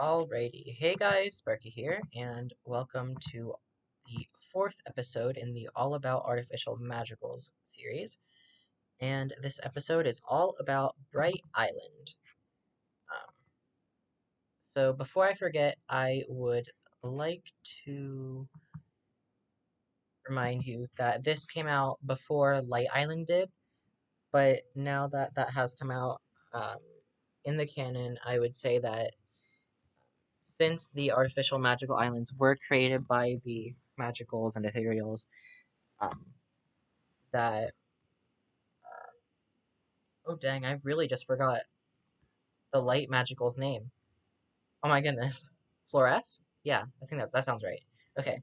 Alrighty, hey guys, Sparky here, and welcome to the fourth episode in the All About Artificial Magicals series. And this episode is all about Brite Island. Um, so before I forget, I would like to remind you that this came out before Light Island did, but now that that has come out um, in the canon, I would say that since the artificial magical islands were created by the magicals and ethereals, um, that oh dang, I really just forgot the light magical's name. Oh my goodness, Flores? Yeah, I think that sounds right. Okay,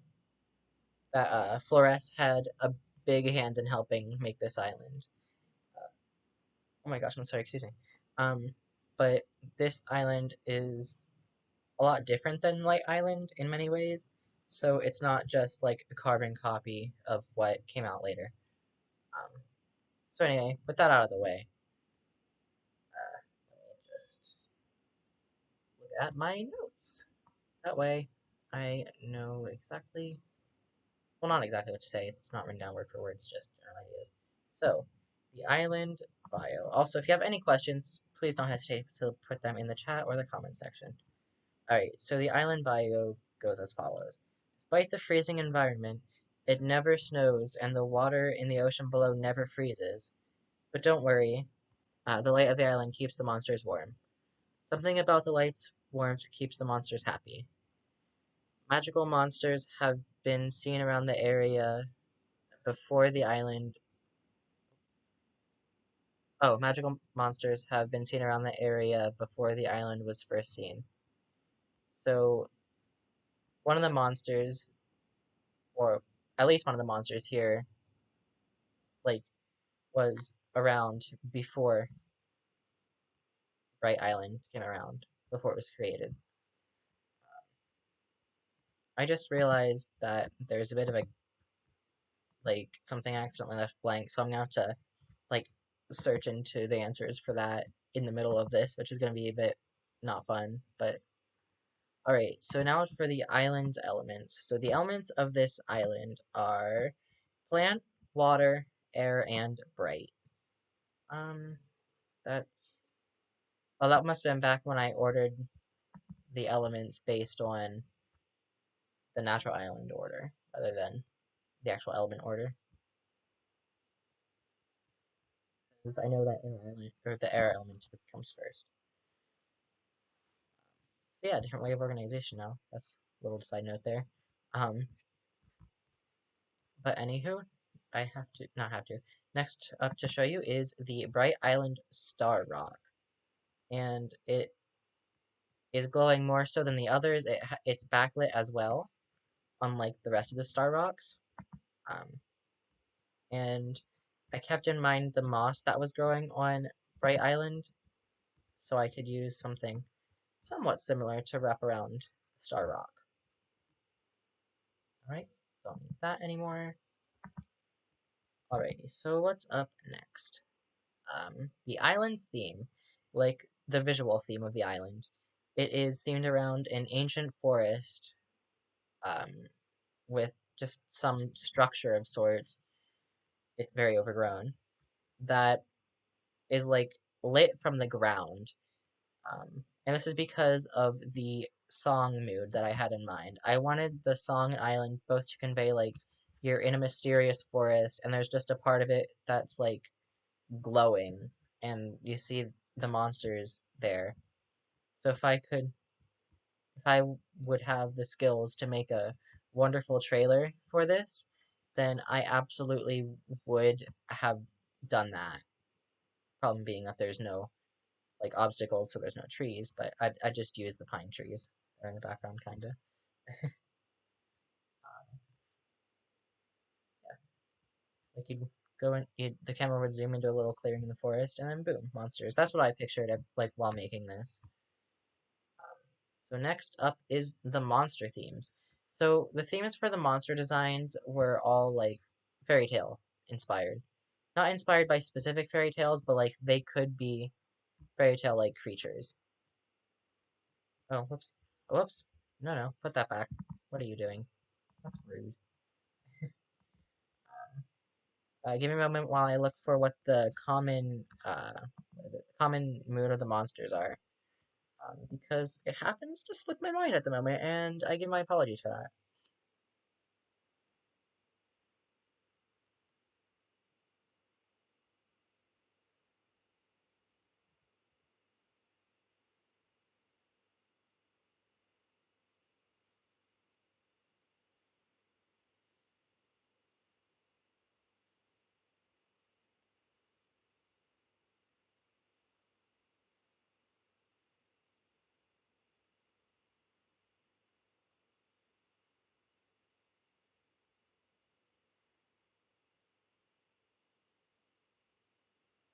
that Flores had a big hand in helping make this island. Oh my gosh, I'm sorry, excuse me. Um, but this island is a lot different than Light Island in many ways. So it's not just like a carbon copy of what came out later. Um, So anyway, with that out of the way, let me just look at my notes. That way, I know exactly, well, not exactly what to say. It's not written down word for word. It's just general ideas. So, the island bio. Also, if you have any questions, please don't hesitate to put them in the chat or the comment section. Alright, so the island bio goes as follows. Despite the freezing environment, it never snows and the water in the ocean below never freezes. But don't worry, the light of the island keeps the monsters warm. Something about the light's warmth keeps the monsters happy. Magical monsters have been seen around the area before the island. Oh, magical monsters have been seen around the area before the island was first seen. So, one of the monsters, or at least one of the monsters here, like, was around before Bright Island came around, before it was created. I just realized that there's a bit of a, like, something accidentally left blank, so I'm gonna have to like search into the answers for that in the middle of this, which is going to be a bit not fun. But all right, so now for the island's elements. So the elements of this island are plant, water, air, and bright. Um, that's well, that must have been back when I ordered the elements based on the natural island order rather than the actual element order. Because I know that air element or the air element comes first. So yeah, different way of organization now. That's a little side note there. Um, but anywho, I have to not have to. Next up to show you is the Bright Island Star Rock, and it is glowing more so than the others. It's backlit as well, unlike the rest of the Star Rocks. Um, and I kept in mind the moss that was growing on Bright Island, so I could use something somewhat similar to wrap around the Star Rock. Alright, don't need that anymore. Alrighty, so what's up next? The island's theme, like the visual theme of the island, it is themed around an ancient forest um, with just some structure of sorts. It's very overgrown that is like lit from the ground. And this is because of the song mood that I had in mind. I wanted the song and island both to convey like you're in a mysterious forest and there's just a part of it that's like glowing and you see the monsters there. So if I would have the skills to make a wonderful trailer for this, then I absolutely would have done that. Problem being that there's no like obstacles, so there's no trees, but I just use the pine trees. They're in the background, kinda. Yeah, like you'd go in, the camera would zoom into a little clearing in the forest, and then boom, monsters. That's what I pictured like while making this. So next up is the monster themes. So the themes for the monster designs were all like fairy tale inspired. Not inspired by specific fairy tales, but like they could be fairy tale like creatures. Oh, whoops. Whoops. No, no, put that back. What are you doing? That's rude. Give me a moment while I look for what the common, what is it? Common mood of the monsters are. Because it happens to slip my mind at the moment, and I give my apologies for that.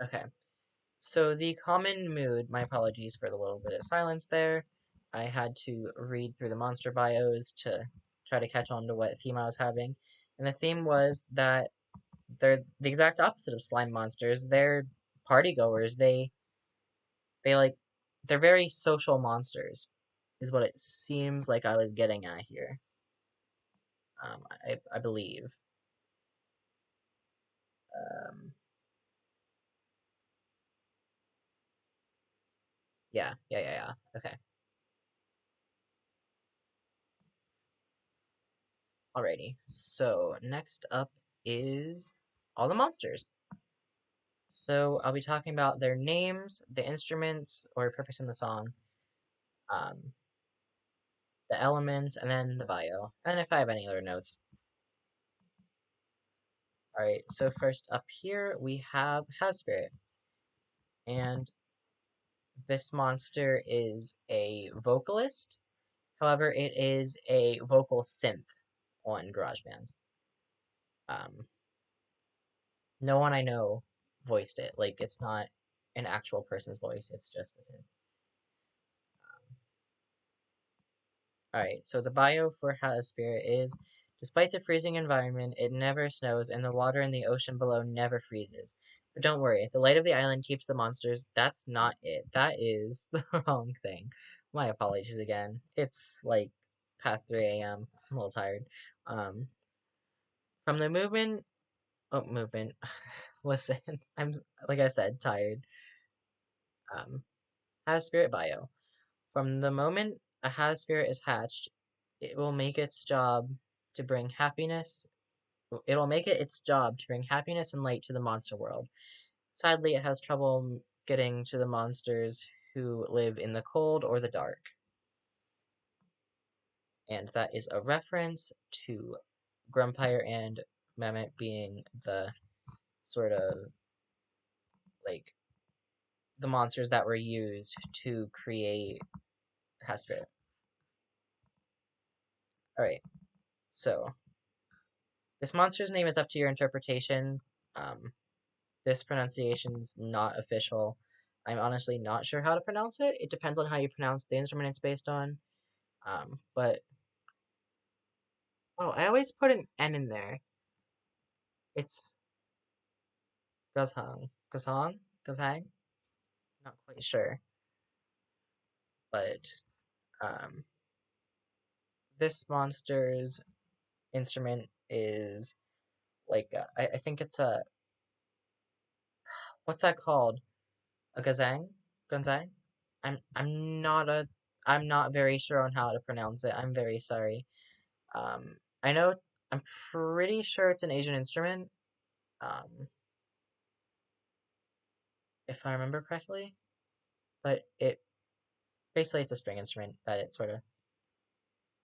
Okay, so the common mood, my apologies for the little bit of silence there. I had to read through the monster bios to try to catch on to what theme I was having. And the theme was that they're the exact opposite of slime monsters. They're party goers. They like they're very social monsters, is what it seems like I was getting at here. I believe. Um, yeah. Okay, alrighty. So next up is all the monsters. So I'll be talking about their names, the instruments or purpose in the song, um, the elements, and then the bio, and if I have any other notes. Alright, so first up here we have Spirit, and this monster is a vocalist. However, it is a vocal synth on GarageBand. Um, no one I know voiced it. Like, it's not an actual person's voice, it's just a synth. Alright, so the bio for Spirit is despite the freezing environment, it never snows, and the water in the ocean below never freezes. But don't worry, the light of the island keeps the monsters. That's not it. That is the wrong thing. My apologies again. It's like past 3 a.m. I'm a little tired. Um, from the movement. Oh, movement. Listen, I'm, like I said, tired. Um, Spirit bio. From the moment a spirit is hatched, it will make its job to bring happiness. It will make it its job to bring happiness and light to the monster world. Sadly, it has trouble getting to the monsters who live in the cold or the dark. And that is a reference to Grumpire and Mehmet being the sort of like the monsters that were used to create Hesper. Alright, so this monster's name is up to your interpretation. Um, this pronunciation's not official. I'm honestly not sure how to pronounce it. It depends on how you pronounce the instrument it's based on. But oh, I always put an N in there. It's Guzhang. Guzhang? Guzhang? Not quite sure. But um, this monster's instrument is like I think it's a what's that called? A gazang? Gonzang? I'm not very sure on how to pronounce it. I'm very sorry. I know I'm pretty sure it's an Asian instrument. Um, if I remember correctly, but it basically it's a string instrument that it sort of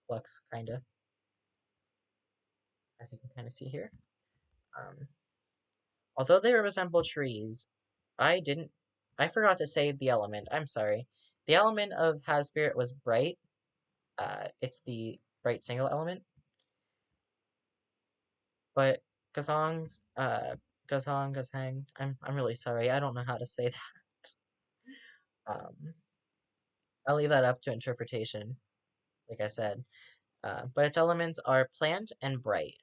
plucks, kind of, as you can kind of see here. Um, although they resemble trees, I didn't. I forgot to say the element. I'm sorry. The element of Has Spirit was Brite. It's the Brite single element. But Gazhang, I'm really sorry. I don't know how to say that. Um, I'll leave that up to interpretation, like I said. But its elements are plant and bright.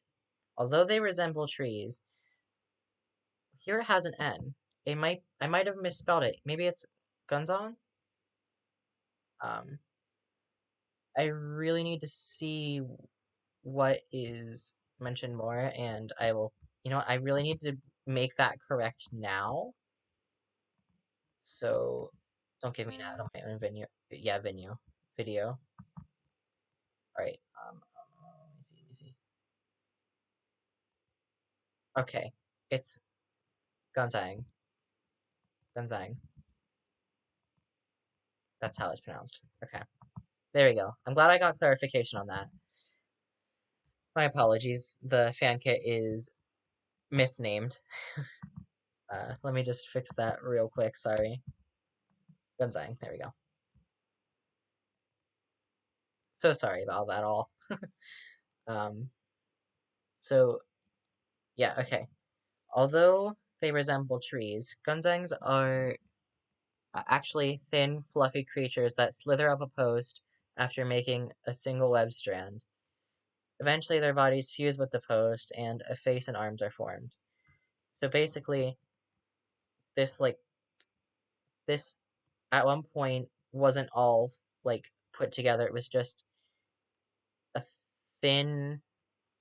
Although they resemble trees, here it has an N. I might have misspelled it. Maybe it's Gunzong? Um, I really need to see what is mentioned more, and I will. You know, I really need to make that correct now. So don't give me that on my own venue. Yeah, video. All right. Let me see. Let me see. Okay, it's Gonzang. Gonzang. That's how it's pronounced. Okay. There we go. I'm glad I got clarification on that. My apologies. The fan kit is misnamed. Let me just fix that real quick. Sorry. Gonzang. There we go. So sorry about that all. Um, so, yeah, okay. Although they resemble trees, Gonzangs are actually thin, fluffy creatures that slither up a post after making a single web strand. Eventually, their bodies fuse with the post, and a face and arms are formed. So basically, this like this at one point wasn't all like put together. It was just a thin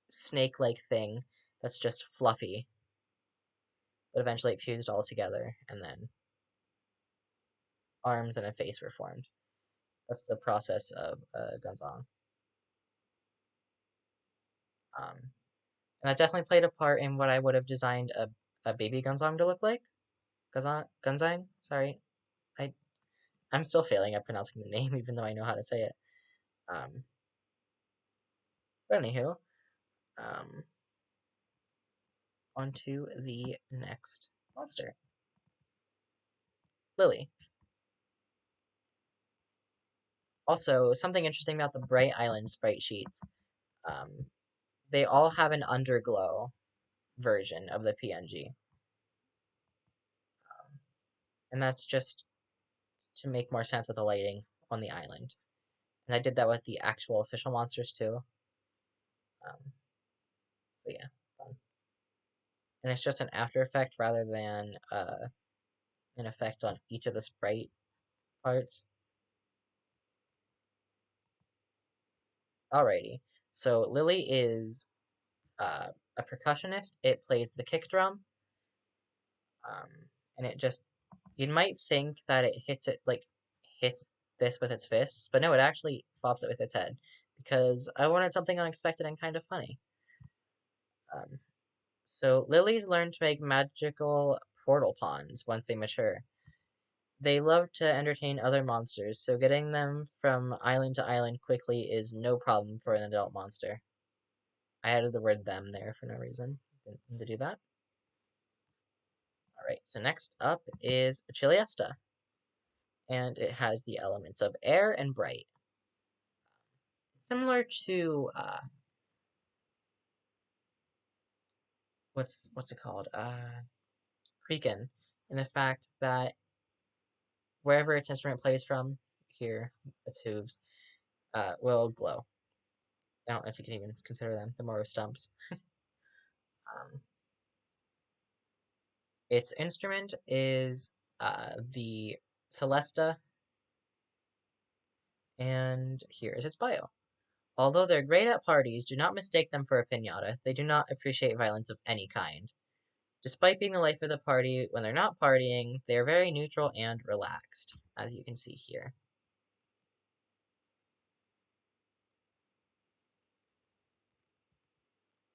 snake-like thing that's just fluffy, but eventually it fused all together, and then arms and a face were formed. That's the process of Gunzong. And that definitely played a part in what I would have designed a baby Gunzong to look like. Gunzang? Sorry. I, I'm still failing at pronouncing the name, even though I know how to say it. Um, but anywho, um, on to the next monster. Lily. Also, something interesting about the Bright Island sprite sheets. Um, they all have an underglow version of the PNG. And that's just to make more sense with the lighting on the island. And I did that with the actual official monsters too. Um, so yeah, fun. And it's just an after effect rather than an effect on each of the sprite parts. Alrighty, so Lily is a percussionist. It plays the kick drum, um, and it just you might think that it hits this with its fists, but no, it actually bops it with its head because I wanted something unexpected and kind of funny. Um, so lilies learn to make magical portal pawns once they mature. They love to entertain other monsters, so getting them from island to island quickly is no problem for an adult monster. I added the word them there for no reason. Didn't need to do that. Alright, so next up is Chiliesta, and it has the elements of air and Brite. Similar to what's it called? Creakin, in the fact that wherever its instrument plays from, here, its hooves, will glow. I don't know if you can even consider them the Moro stumps. Um, its instrument is the Celesta, and here is its bio. Although they're great at parties, do not mistake them for a pinata. They do not appreciate violence of any kind. Despite being the life of the party, when they're not partying, they are very neutral and relaxed, as you can see here.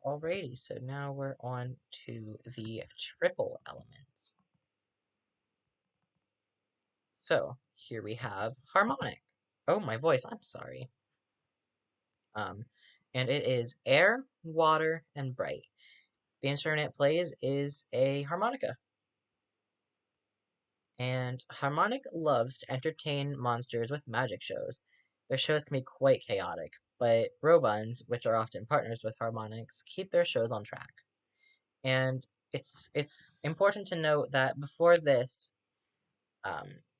Alrighty, so now we're on to the triple elements. So, here we have harmonic. Oh, my voice, I'm sorry. Um, and it is air, water, and Brite. The instrument it plays is a harmonica. And Harmonic loves to entertain monsters with magic shows. Their shows can be quite chaotic, but Robuns, which are often partners with Harmonics, keep their shows on track. And it's important to note that before this,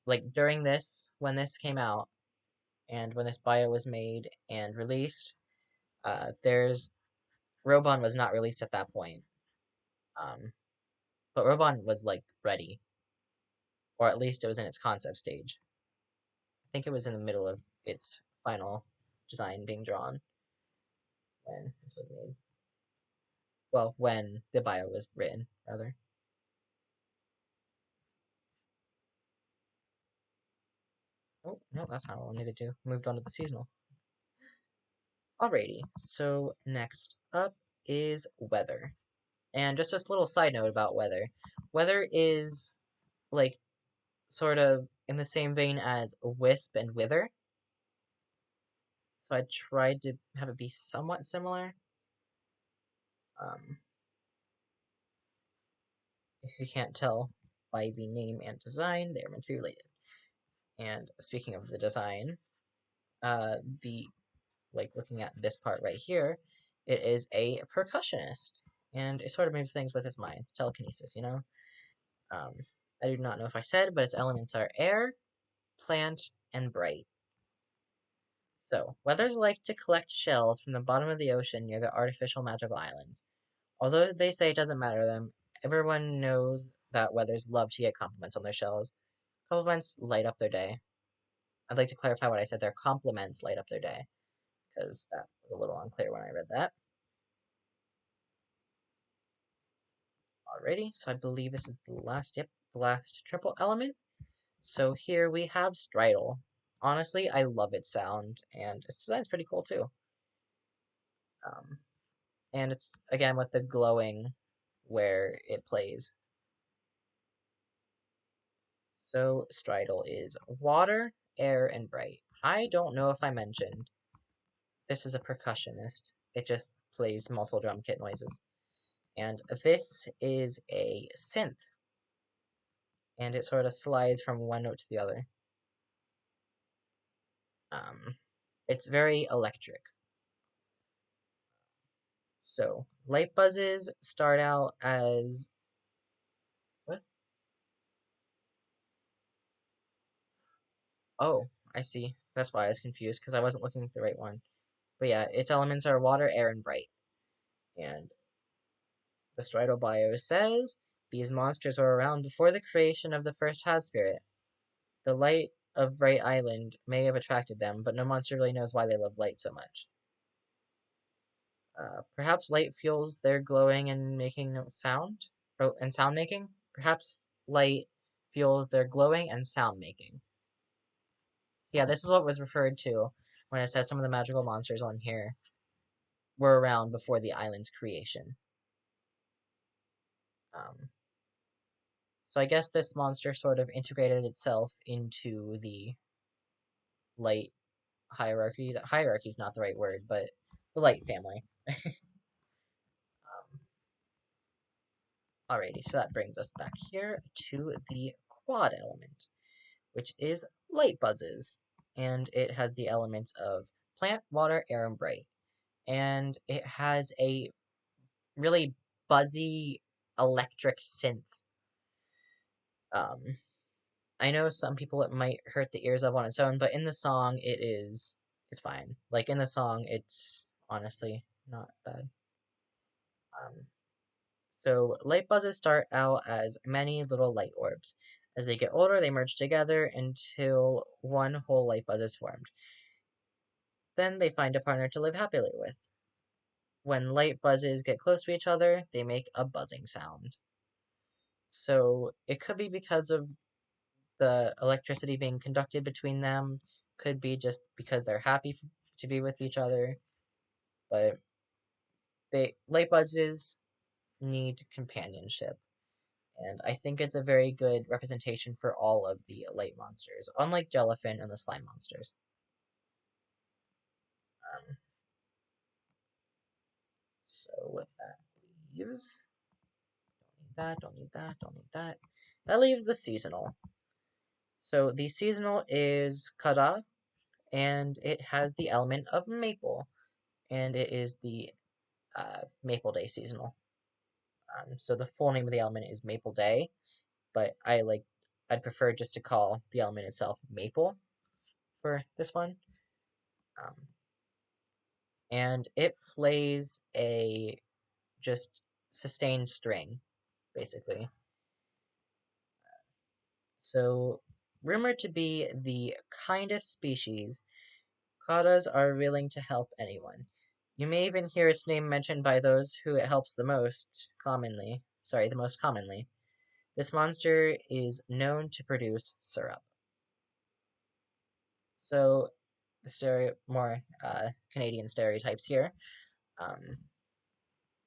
like during this, when this came out, and when this bio was made and released, there's Robon was not released at that point. Um, but Robon was like ready, or at least it was in its concept stage. I think it was in the middle of its final. design being drawn when this was made. Well, when the bio was written, rather. Oh, no, that's not what I needed to. Moved on to the seasonal. Alrighty, so next up is weather. And just a little side note about weather. Weather is, like, sort of in the same vein as wisp and wither. So I tried to have it be somewhat similar. Um, if you can't tell by the name and design, they are meant to be related. And speaking of the design, the like looking at this part right here, it is a percussionist, and it sort of moves things with its mind, telekinesis, you know. Um, I do not know if I said, but its elements are air, plant, and Brite. So, weathers like to collect shells from the bottom of the ocean near the artificial magical islands. Although they say it doesn't matter to them, everyone knows that weathers love to get compliments on their shells. Compliments light up their day. I'd like to clarify what I said there. Compliments light up their day, because that was a little unclear when I read that. Alrighty, so I believe this is the last, yep, the last triple element. So here we have Stridle. Honestly, I love its sound, and its design's pretty cool too. Um, and it's, again, with the glowing where it plays. So Stridle is water, air, and Brite. I don't know if I mentioned this is a percussionist. It just plays multiple drum kit noises. And this is a synth, and it sort of slides from one note to the other. It's very electric. So light buzzes start out as what? Oh, I see. That's why I was confused because I wasn't looking at the right one. But yeah, its elements are water, air, and Brite. And the Stridal bio says these monsters were around before the creation of the first Has spirit. The light of Bright Island may have attracted them, but no monster really knows why they love light so much. Perhaps light fuels their glowing and making sound, and sound making. Perhaps light fuels their glowing and sound making. So yeah, this is what was referred to when it says some of the magical monsters on here were around before the island's creation. Um, so I guess this monster sort of integrated itself into the light hierarchy. That hierarchy is not the right word, but the light family. Alrighty, so that brings us back here to the quad element, which is light buzzes. And it has the elements of plant, water, air, and Brite. And it has a really buzzy electric synth. Um, I know some people it might hurt the ears of on its own, but in the song it's fine. Like in the song, it's honestly not bad. Um, so light buzzes start out as many little light orbs. As they get older, they merge together until one whole light buzz is formed. Then they find a partner to live happily with. When light buzzes get close to each other, they make a buzzing sound. So it could be because of the electricity being conducted between them, could be just because they're happy to be with each other, but light buzzes need companionship. And I think it's a very good representation for all of the light monsters, unlike Jellyfin and the slime monsters. Um, so what that leaves, don't need that, don't need that. That leaves the seasonal. So the seasonal is Kara, and it has the element of maple, and it is the Maple Day seasonal. So the full name of the element is Maple Day, but I'd prefer just to call the element itself Maple for this one. Um, and it plays a just sustained string, basically. So, rumored to be the kindest species, Katas are willing to help anyone. You may even hear its name mentioned by those who it helps the most commonly. This monster is known to produce syrup. So, more Canadian stereotypes here. Um,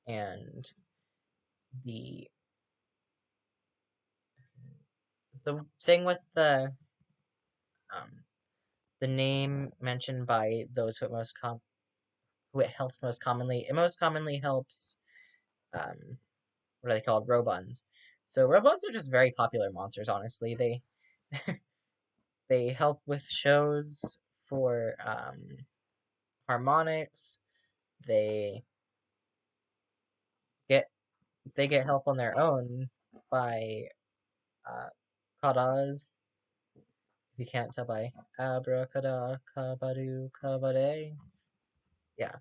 and the the thing with um, the name mentioned by those who it helps most commonly, it most commonly helps what are they called? Robuns. So Robuns are just very popular monsters, honestly. They help with shows for harmonics. They get they get help on their own by uh, kadas. You can't tell by abracada, kabadu, kabade. Yeah,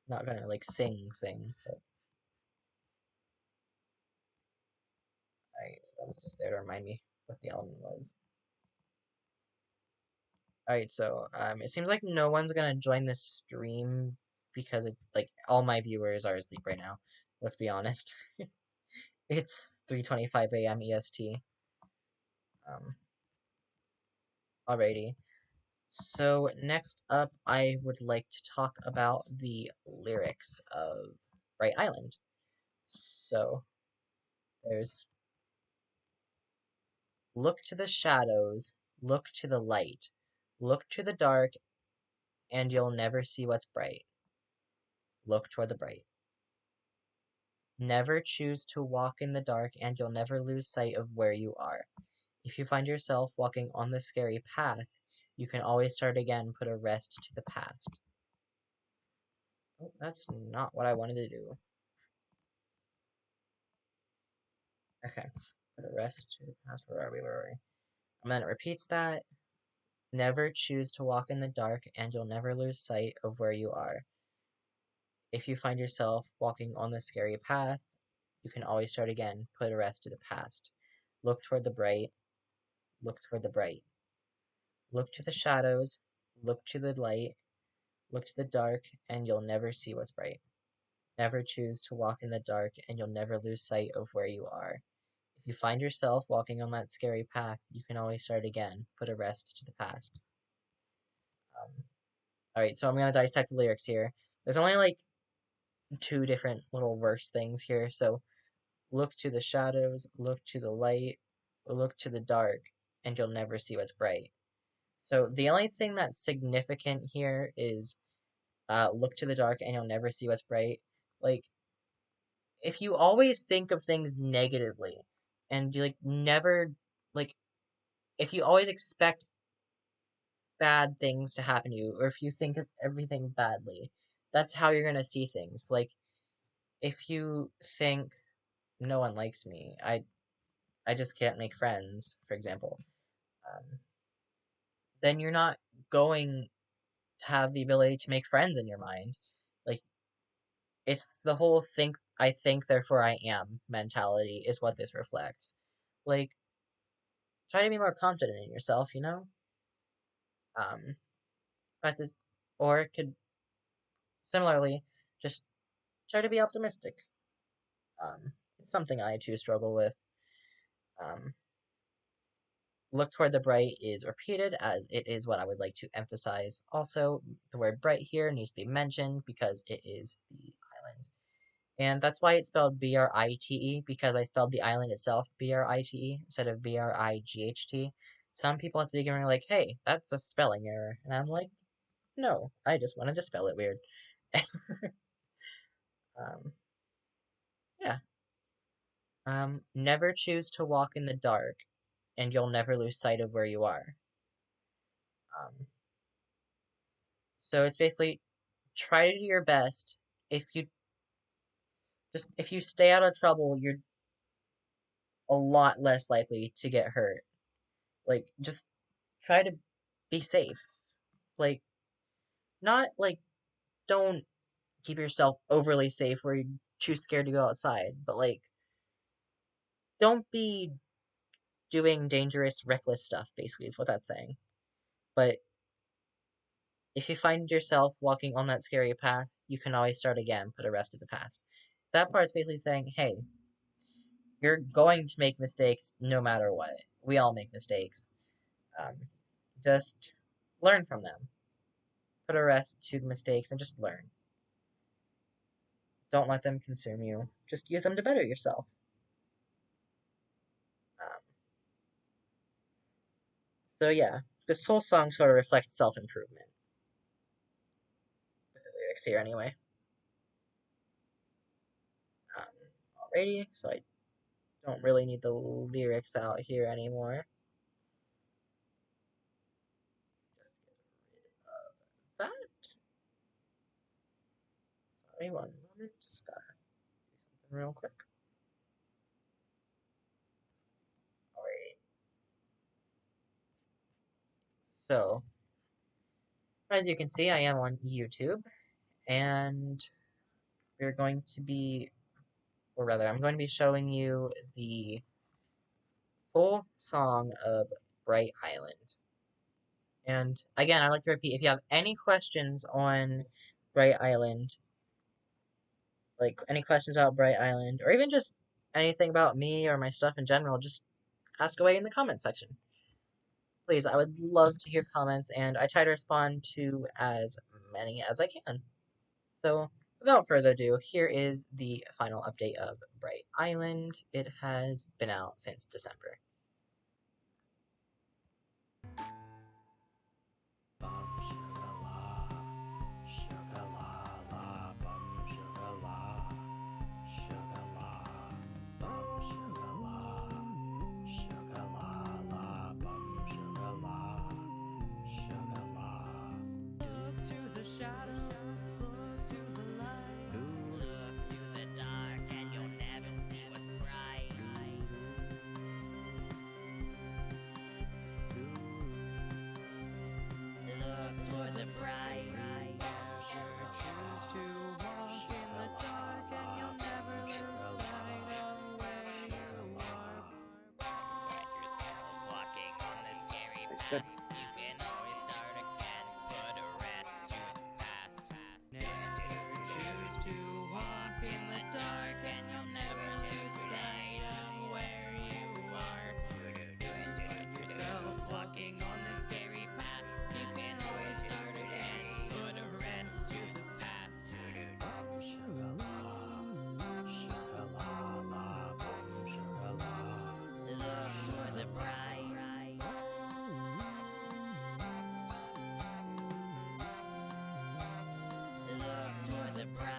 not gonna like sing, but alright, so that was just there to remind me what the element was. Alright, so it seems like no one's gonna join this stream because all my viewers are asleep right now. Let's be honest. It's 3:25 a.m. EST. Um, Alrighty. So next up, I would like to talk about the lyrics of Bright Island. So there's look to the shadows, look to the light, look to the dark, and you'll never see what's bright. Look toward the bright. Never choose to walk in the dark, and you'll never lose sight of where you are. If you find yourself walking on the scary path, you can always start again, put a rest to the past. Oh, that's not what I wanted to do. Okay, put a rest to the past. Where are we? And then it repeats that. Never choose to walk in the dark, and you'll never lose sight of where you are. If you find yourself walking on the scary path, you can always start again, put a rest to the past. Look toward the bright, look toward the bright. Look to the shadows, look to the light, look to the dark, and you'll never see what's bright. Never choose to walk in the dark, and you'll never lose sight of where you are. If you find yourself walking on that scary path, you can always start again, put a rest to the past. Alright, so I'm gonna dissect the lyrics here. There's only like two different little verse things here, so look to the shadows, look to the light, look to the dark, and you'll never see what's bright. So the only thing that's significant here is look to the dark and you'll never see what's bright. Like, if you always think of things negatively and you like if you always expect bad things to happen to you, or if you think of everything badly, that's how you're gonna see things. Like, if you think no one likes me, I just can't make friends, for example, um, then you're not going to have the ability to make friends in your mind. Like, it's the whole I think, therefore I am mentality is what this reflects. Like, try to be more confident in yourself, you know? Um, practice, or it could similarly just try to be optimistic. It's something I too struggle with. Um, look toward the bright is repeated as it is what I would like to emphasize. Also, the word bright here needs to be mentioned because it is the island. And that's why it's spelled Brite, because I spelled the island itself Brite instead of Bright. Some people at the beginning are like, hey, that's a spelling error. And I'm like, no, I just wanted to spell it weird. um, yeah. Never choose to walk in the dark, and you'll never lose sight of where you are. Um, so it's basically try to do your best. If you if you stay out of trouble, you're a lot less likely to get hurt. Like, just try to be safe. Like, not like don't keep yourself overly safe where you're too scared to go outside, but like don't be doing dangerous, reckless stuff, basically, is what that's saying. But If you find yourself walking on that scary path, you can always start again, put a rest to the past. That part's basically saying, hey, you're going to make mistakes no matter what. We all make mistakes. Um, just learn from them. Put a rest to the mistakes and just learn. Don't let them consume you. Just use them to better yourself. Um, so yeah, this whole song sort of reflects self-improvement. With the lyrics here anyway. Alrighty, so I don't really need the lyrics out here anymore. Just get rid of that. Sorry, one moment. Just gotta do something real quick. Alright. So, as you can see, I am on YouTube, and we're going to be, or rather, I'm going to be showing you the full song of Bright Island. And again, I'd like to repeat, if you have any questions on Bright Island, like any questions about Bright Island, or even just anything about me or my stuff in general, just ask away in the comments section. Please, I would love to hear comments, and I try to respond to as many as I can. So, without further ado, here is the final update of Bright Island. It has been out since December. Good. You can always start again, put a rest to the past. Never choose to walk in the dark, and you'll never lose sight of where you are. Find yourself walking on the scary path. You can always start again, put a rest to the past. Look toward the bright. Look toward the bright.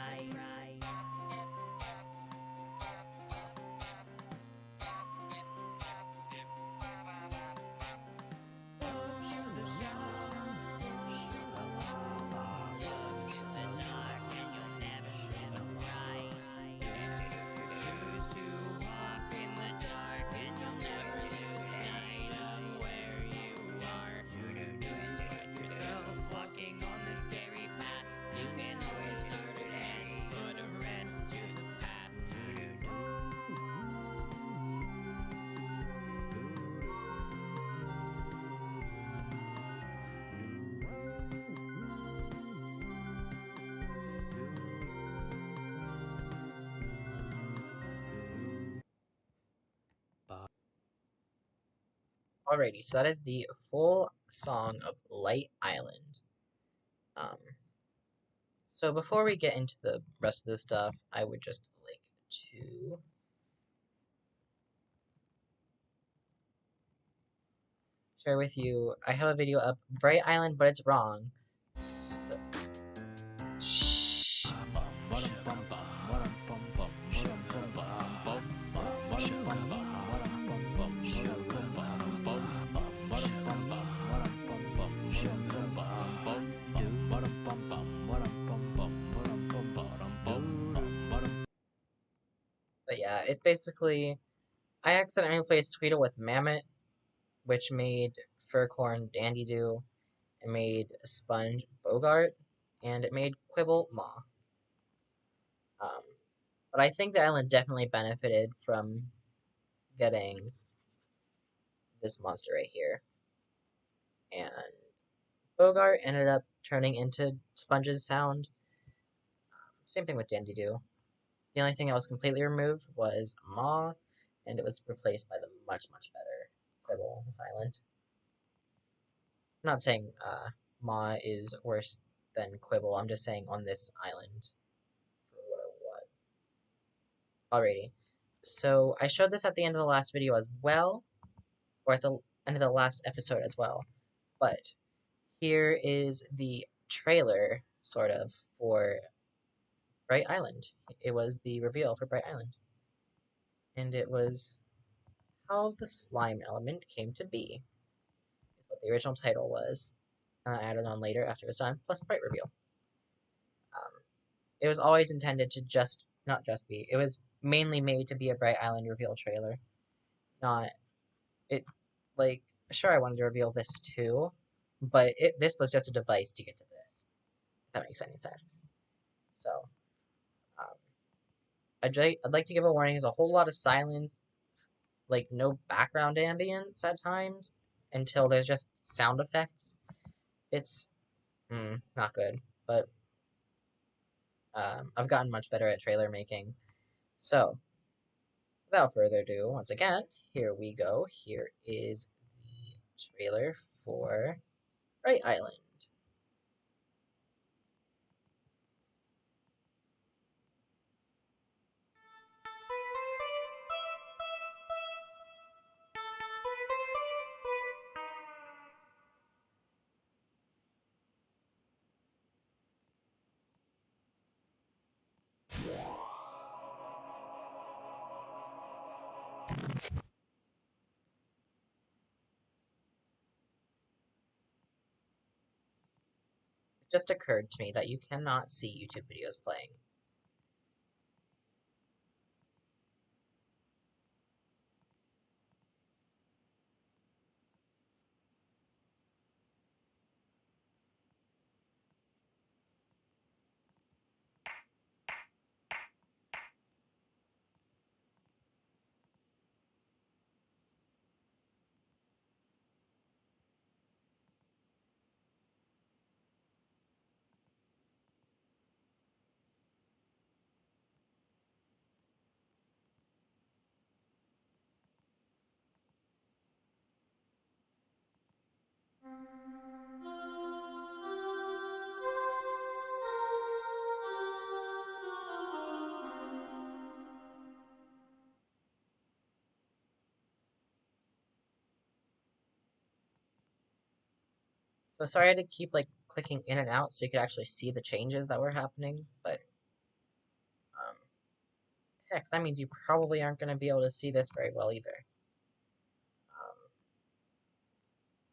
Alrighty, so that is the full song of Light Island. Um, so before we get into the rest of this stuff, I would just like to share with you, I have a video up, Bright Island, but it's wrong. So, shh. But yeah, it's basically, I accidentally replaced Tweedle with Mammoth, which made Furcorn Dandy Do, it made Sponge Bogart, and it made Quibble Maw. Um, but I think the island definitely benefited from getting this monster right here. And Bogart ended up turning into sponges sound. Same thing with Dandy Doo. The only thing that was completely removed was Ma, and it was replaced by the much, much better Quibble on this island. I'm not saying Ma is worse than Quibble, I'm just saying on this island for what it was. Alrighty. So I showed this at the end of the last video as well, or at the end of the last episode as well. But here is the trailer, sort of, for Brite Island. It was the reveal for Brite Island. And it was how the slime element came to be, is what the original title was. And I added on later after it was done, plus Brite reveal. It was always intended to not just be, it was mainly made to be a Brite Island reveal trailer. Not, it, like, sure I wanted to reveal this too, but this was just a device to get to this, if that makes any sense. So, um, I'd like to give a warning, there's a whole lot of silence, like no background ambience at times, until there's just sound effects. It's, not good, but I've gotten much better at trailer making. So, without further ado, once again, here we go. Here is the trailer for Brite Island. It just occurred to me that you cannot see YouTube videos playing. So sorry I had to keep like clicking in and out so you could actually see the changes that were happening, but heck, that means you probably aren't going to be able to see this very well either.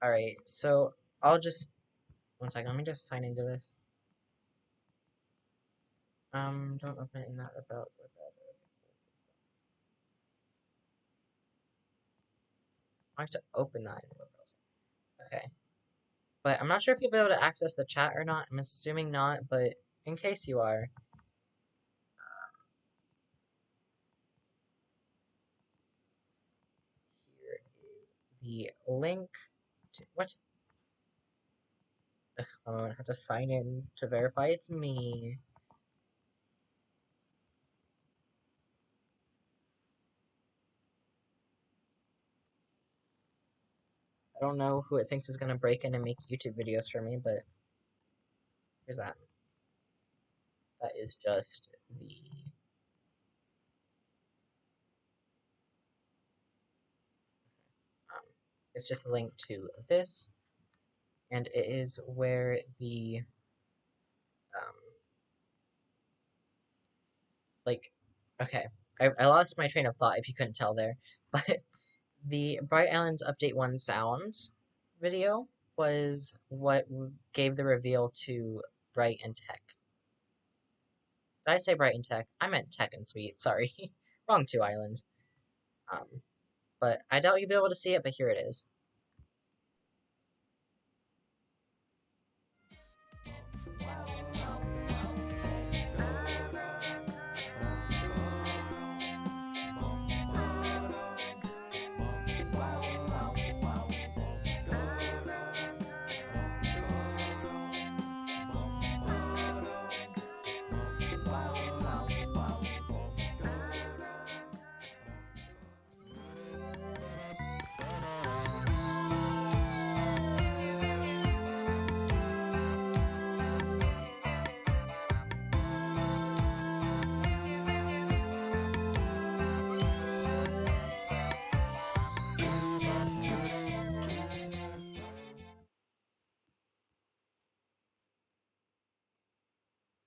Alright, so I'll just, one second, let me just sign into this. Don't open it in that about. I have to open that in the web browser. Okay. But I'm not sure if you'll be able to access the chat or not. I'm assuming not, but in case you are, here is the link to what? Ugh, I'm gonna have to sign in to verify it's me. I don't know who it thinks is gonna break in and make YouTube videos for me, but here's that. That is just the it's just a link to this, and it is where the like, okay, I lost my train of thought if you couldn't tell there, but the Brite Island Update 1 sound video was what gave the reveal to Brite and Tech. Did I say Brite and Tech? I meant Tech and Sweet, sorry. Wrong two islands. But I doubt you'll be able to see it, but here it is.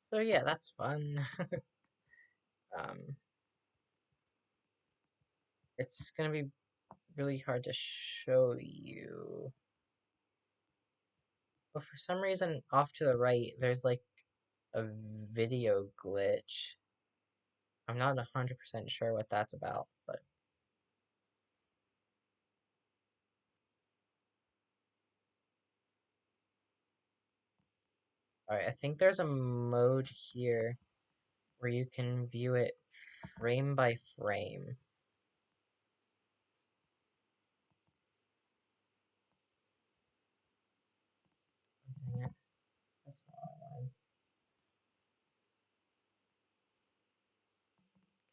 So yeah, that's fun. um, it's gonna be really hard to show you. But for some reason, off to the right, there's like a video glitch. I'm not 100% sure what that's about, but alright, I think there's a mode here where you can view it frame by frame. Dang it, that's not what I wanted.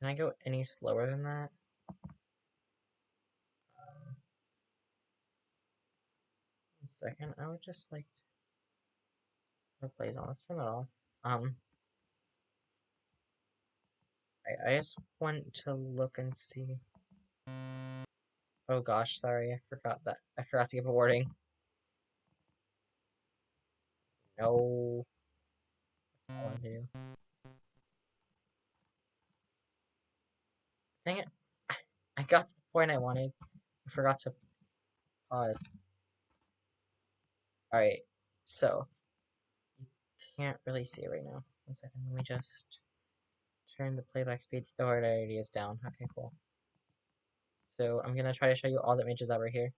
Can I go any slower than that? Um, 1 second, I would just like replays on. Let's turn that off. Um, I just want to look and see. Oh gosh, sorry, I forgot that. I forgot to give a warning. No, I want to. Dang it! I got to the point I wanted. I forgot to pause. All right, so you can't really see it right now. 1 second, let me just turn the playback speed. Oh, it already is down. Okay, cool. So I'm gonna try to show you all the images that were here.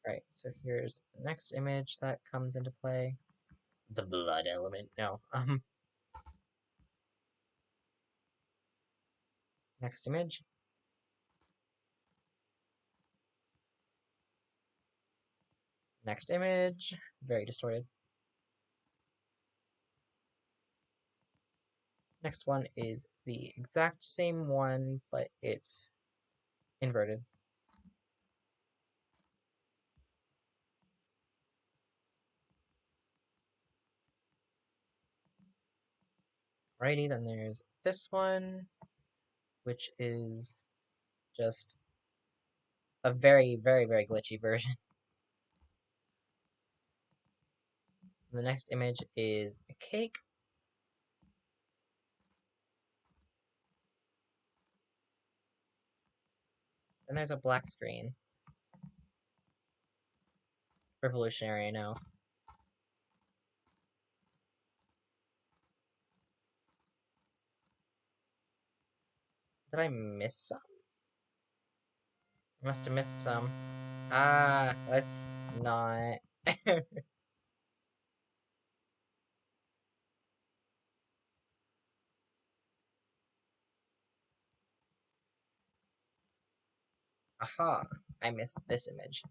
All right, so here's the next image that comes into play. The blood element. No. Next image. Next image. Very distorted. Next one is the exact same one, but it's inverted. Alrighty, then there's this one, which is just a very, very, very glitchy version. The next image is a cake. And there's a black screen. Revolutionary, I know. Did I miss some? I must have missed some. Ah, let's not. Aha, I missed this image.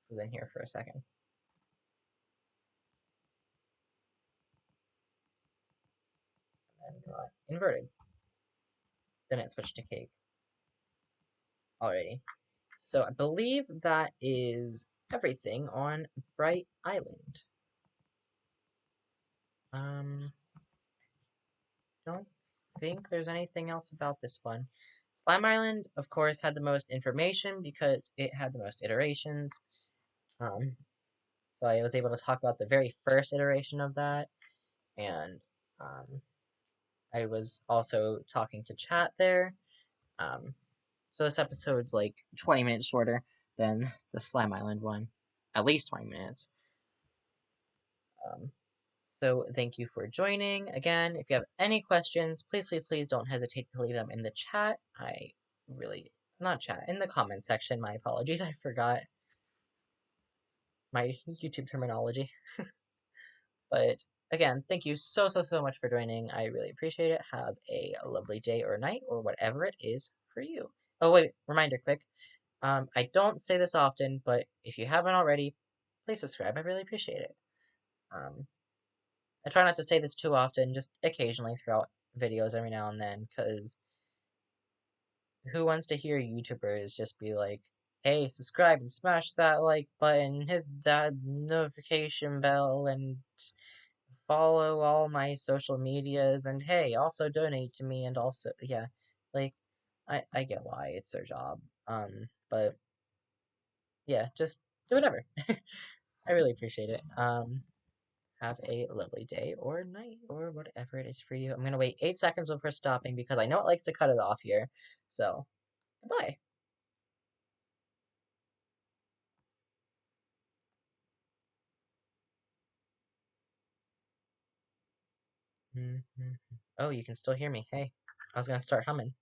It was in here for a second. And then got inverted. Then it switched to cake. Alrighty. So I believe that is everything on Brite Island. Don't think there's anything else about this one. Slime Island, of course, had the most information because it had the most iterations. Um, so I was able to talk about the very first iteration of that, and um, I was also talking to chat there. Um, so this episode's like 20 minutes shorter than the Slime Island one, at least 20 minutes. Um, so thank you for joining. Again, if you have any questions, please don't hesitate to leave them in the chat. I really, not chat, in the comments section. My apologies, I forgot my YouTube terminology. But again, thank you so much for joining. I really appreciate it. Have a lovely day or night or whatever it is for you. Oh wait, reminder quick. I don't say this often, but if you haven't already, please subscribe. I really appreciate it. Um, I try not to say this too often, just occasionally throughout videos every now and then, because who wants to hear YouTubers just be like, hey, subscribe and smash that like button, hit that notification bell, and follow all my social medias, and hey, also donate to me, and also, yeah, like, I get why it's their job. But yeah, just do whatever. I really appreciate it. Have a lovely day or night or whatever it is for you. I'm gonna wait 8 seconds before stopping because I know it likes to cut it off here. So, bye. Oh, you can still hear me. Hey, I was gonna start humming.